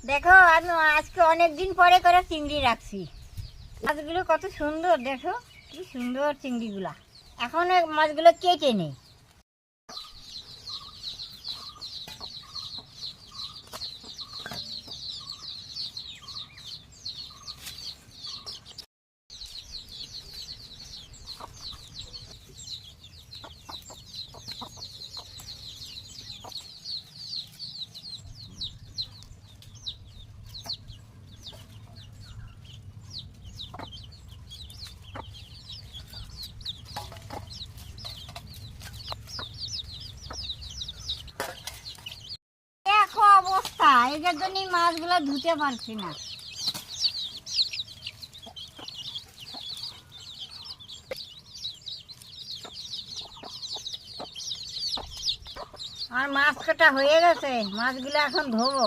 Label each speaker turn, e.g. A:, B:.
A: দেখো আমি আজকে অনেক দিন পরে করে চিংড়ি রাখছি। মাছগুলো কত সুন্দর, দেখো কি সুন্দর চিংড়িগুলা। এখন এই মাছগুলো কেটে নেই। দেখো অবস্থা, এটার জন্যই মাছগুলো ধুতে পারছি না। আর মাছ কাটা হয়ে গেছে, মাছগুলো এখন ধোবো।